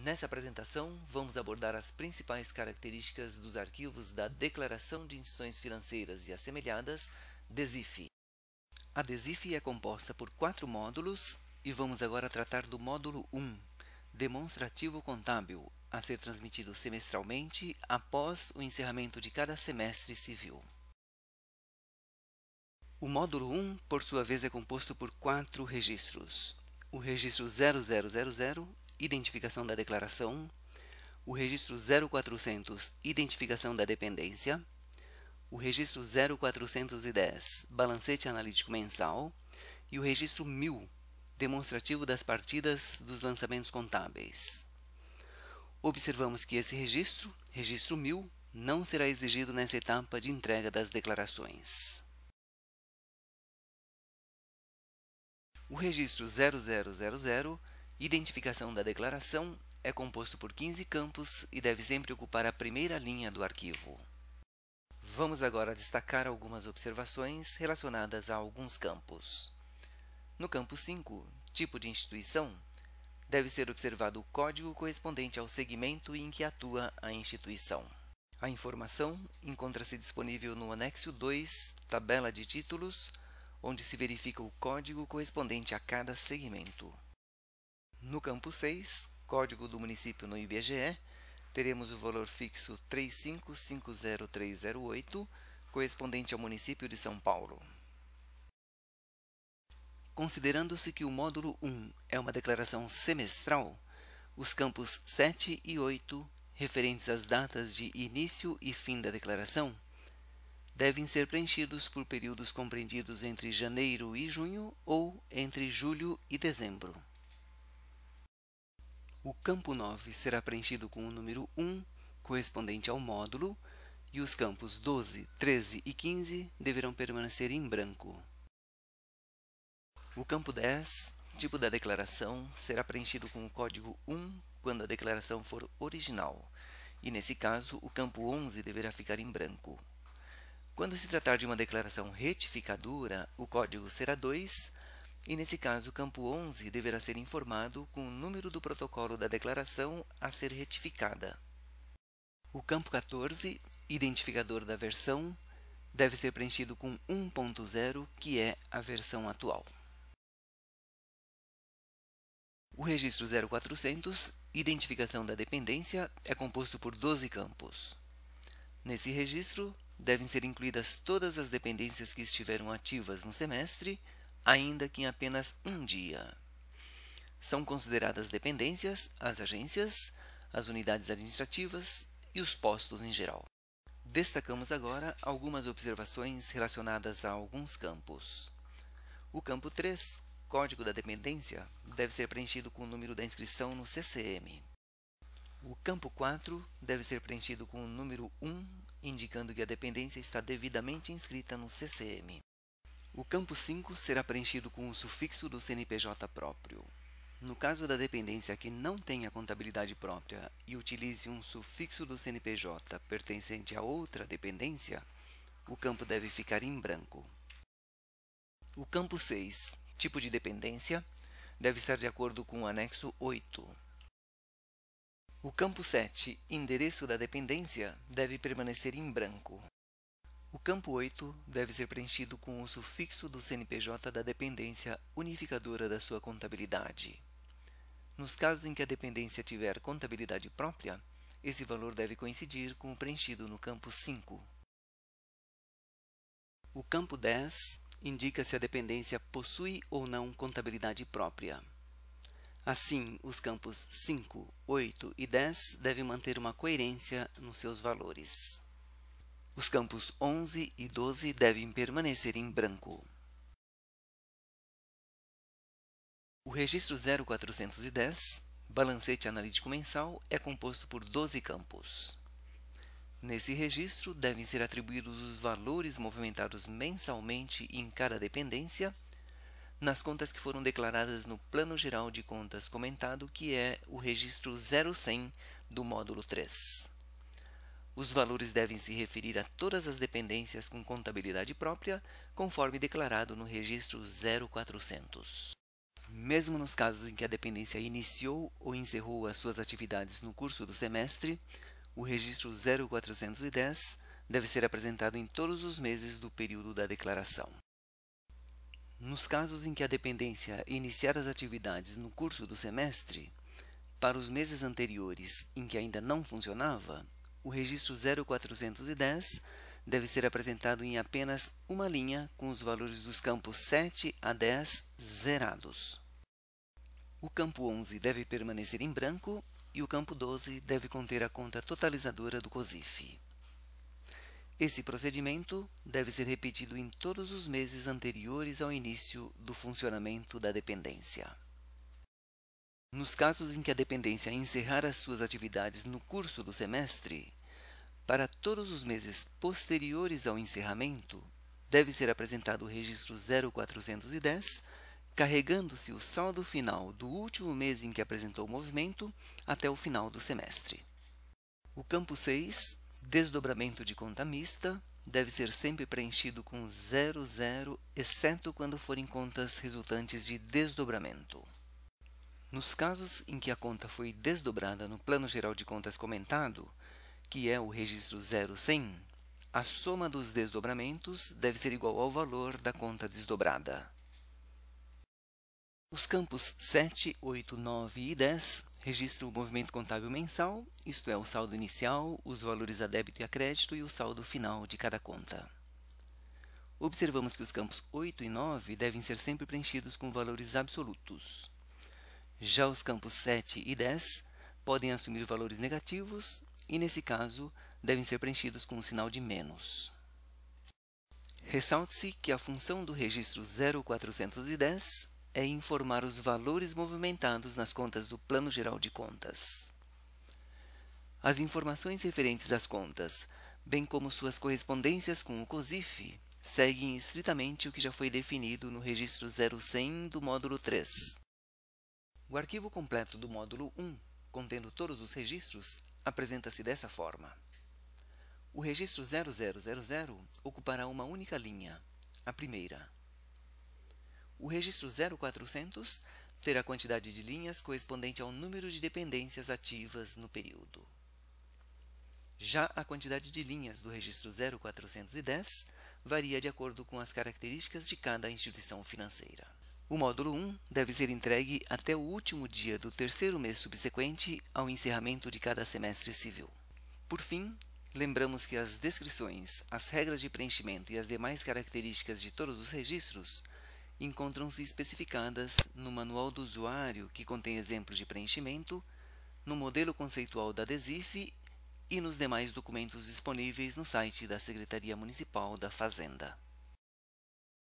Nessa apresentação, vamos abordar as principais características dos arquivos da Declaração de Instituições Financeiras e Assemelhadas, DESIF. A DESIF é composta por 4 módulos e vamos agora tratar do módulo 1, Demonstrativo Contábil, a ser transmitido semestralmente após o encerramento de cada semestre civil. O módulo 1, por sua vez, é composto por 4 registros. O registro 0000, identificação da declaração, o registro 0400, identificação da dependência, o registro 0410, balancete analítico mensal, e o registro 1000, demonstrativo das partidas dos lançamentos contábeis. Observamos que esse registro 1000, não será exigido nessa etapa de entrega das declarações. O registro 0000, identificação da declaração, é composto por 15 campos e deve sempre ocupar a primeira linha do arquivo. Vamos agora destacar algumas observações relacionadas a alguns campos. No campo 5, tipo de instituição, deve ser observado o código correspondente ao segmento em que atua a instituição. A informação encontra-se disponível no anexo 2, tabela de títulos, onde se verifica o código correspondente a cada segmento. No campo 6, código do município no IBGE, teremos o valor fixo 3550308, correspondente ao município de São Paulo. Considerando-se que o módulo 1 é uma declaração semestral, os campos 7 e 8, referentes às datas de início e fim da declaração, devem ser preenchidos por períodos compreendidos entre janeiro e junho ou entre julho e dezembro. O campo 9 será preenchido com o número 1, correspondente ao módulo, e os campos 12, 13 e 15 deverão permanecer em branco. O campo 10, tipo da declaração, será preenchido com o código 1 quando a declaração for original, e nesse caso o campo 11 deverá ficar em branco. Quando se tratar de uma declaração retificadora, o código será 2, e nesse caso o campo 11 deverá ser informado com o número do protocolo da declaração a ser retificada. O campo 14, identificador da versão, deve ser preenchido com 1.0, que é a versão atual. O registro 0400, identificação da dependência, é composto por 12 campos. Nesse registro, devem ser incluídas todas as dependências que estiveram ativas no semestre, ainda que em apenas um dia. São consideradas dependências as agências, as unidades administrativas e os postos em geral. Destacamos agora algumas observações relacionadas a alguns campos. O campo 3, código da dependência, deve ser preenchido com o número da inscrição no CCM. O campo 4 deve ser preenchido com o número 1, indicando que a dependência está devidamente inscrita no CCM. O campo 5 será preenchido com o sufixo do CNPJ próprio. No caso da dependência que não tenha contabilidade própria e utilize um sufixo do CNPJ pertencente a outra dependência, o campo deve ficar em branco. O campo 6, tipo de dependência, deve estar de acordo com o anexo 8. O campo 7, endereço da dependência, deve permanecer em branco. O campo 8 deve ser preenchido com o sufixo do CNPJ da dependência unificadora da sua contabilidade. Nos casos em que a dependência tiver contabilidade própria, esse valor deve coincidir com o preenchido no campo 5. O campo 10 indica se a dependência possui ou não contabilidade própria. Assim, os campos 5, 8 e 10 devem manter uma coerência nos seus valores. Os campos 11 e 12 devem permanecer em branco. O registro 0410, balancete analítico mensal, é composto por 12 campos. Nesse registro, devem ser atribuídos os valores movimentados mensalmente em cada dependência, nas contas que foram declaradas no Plano Geral de Contas comentado, que é o registro 0100 do módulo 3. Os valores devem se referir a todas as dependências com contabilidade própria, conforme declarado no registro 0400. Mesmo nos casos em que a dependência iniciou ou encerrou as suas atividades no curso do semestre, o registro 0410 deve ser apresentado em todos os meses do período da declaração. Nos casos em que a dependência iniciar as atividades no curso do semestre, para os meses anteriores em que ainda não funcionava, o registro 0410 deve ser apresentado em apenas uma linha com os valores dos campos 7 a 10 zerados. O campo 11 deve permanecer em branco e o campo 12 deve conter a conta totalizadora do COSIF. Esse procedimento deve ser repetido em todos os meses anteriores ao início do funcionamento da dependência. Nos casos em que a dependência encerrar as suas atividades no curso do semestre, para todos os meses posteriores ao encerramento, deve ser apresentado o registro 0410, carregando-se o saldo final do último mês em que apresentou o movimento até o final do semestre. O campo 6, desdobramento de conta mista, deve ser sempre preenchido com 00, exceto quando forem contas resultantes de desdobramento. Nos casos em que a conta foi desdobrada no plano geral de contas comentado, que é o registro 0100, a soma dos desdobramentos deve ser igual ao valor da conta desdobrada. Os campos 7, 8, 9 e 10 registram o movimento contábil mensal, isto é, o saldo inicial, os valores a débito e a crédito e o saldo final de cada conta. Observamos que os campos 8 e 9 devem ser sempre preenchidos com valores absolutos. Já os campos 7 e 10 podem assumir valores negativos e, nesse caso, devem ser preenchidos com o sinal de menos. Ressalte-se que a função do registro 0410 é informar os valores movimentados nas contas do Plano Geral de Contas. As informações referentes às contas, bem como suas correspondências com o COSIF, seguem estritamente o que já foi definido no registro 0100 do módulo 3. O arquivo completo do módulo 1, contendo todos os registros, apresenta-se dessa forma. O registro 0000 ocupará uma única linha, a primeira. O registro 0400 terá a quantidade de linhas correspondente ao número de dependências ativas no período. Já a quantidade de linhas do registro 0410 varia de acordo com as características de cada instituição financeira. O módulo 1 deve ser entregue até o último dia do terceiro mês subsequente ao encerramento de cada semestre civil. Por fim, lembramos que as descrições, as regras de preenchimento e as demais características de todos os registros encontram-se especificadas no Manual do Usuário, que contém exemplos de preenchimento, no modelo conceitual da DESIF e nos demais documentos disponíveis no site da Secretaria Municipal da Fazenda.